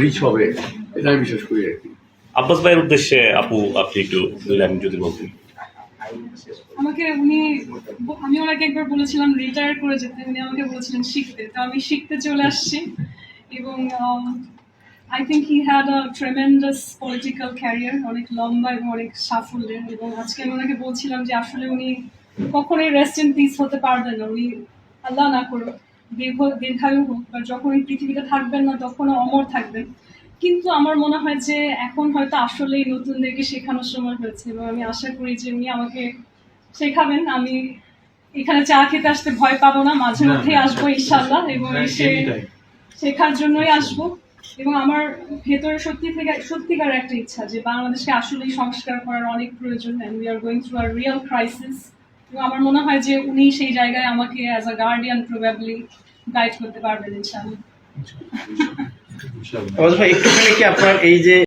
Rich হবে, এটা আমি বিশ্বাস করি আর কি। আব্বাস ভাইয়ের উদ্দেশ্যে আপু আপনি একটু আমি যদি বলতেন। আমাকে আমি ওনাকে একবার বলেছিলাম রিটায়ার করে যেতে, উনি আমাকে বলেছিলেন শিখতে, তো আমি শিখতে চলে আসছি। এবং I think he had a tremendous political career, অনেক লম্বা এবং অনেক সাফল্যের। এবং আজকে আমি ওনাকে বলছিলাম যে আসলে উনি কখনোই রেস্ট ইন পিস হতে পারবেন না, উনি আল্লাহ না করুক দীর্ঘায়ু হোক, বা যখন এই পৃথিবীতে থাকবেন না তখনও অমর থাকবেন। কিন্তু আমার মনে হয় যে এখন হয়তো আসলেই নতুনদেরকে শেখানোর সময় হয়েছে, এবং আমি আশা করি যে উনি আমাকে শেখাবেন। আমি এখানে চা খেতে আসতে ভয় পাবো না, মাঝে মধ্যেই আসবো ইনশাআল্লাহ, এবং শেখার জন্যই আসবো। এবং আমার ভেতরে সত্যিকার একটা ইচ্ছা যে বাংলাদেশকে আসলেই সংস্কার করার অনেক প্রয়োজন, and we are going through a real crisis. এবং আমার মনে হয় যে উনি সেই জায়গায় আমাকে as a guardian probably guide করতে পারবেন ইনশাআল্লাহ। একটুখানি কি আপনার এই যে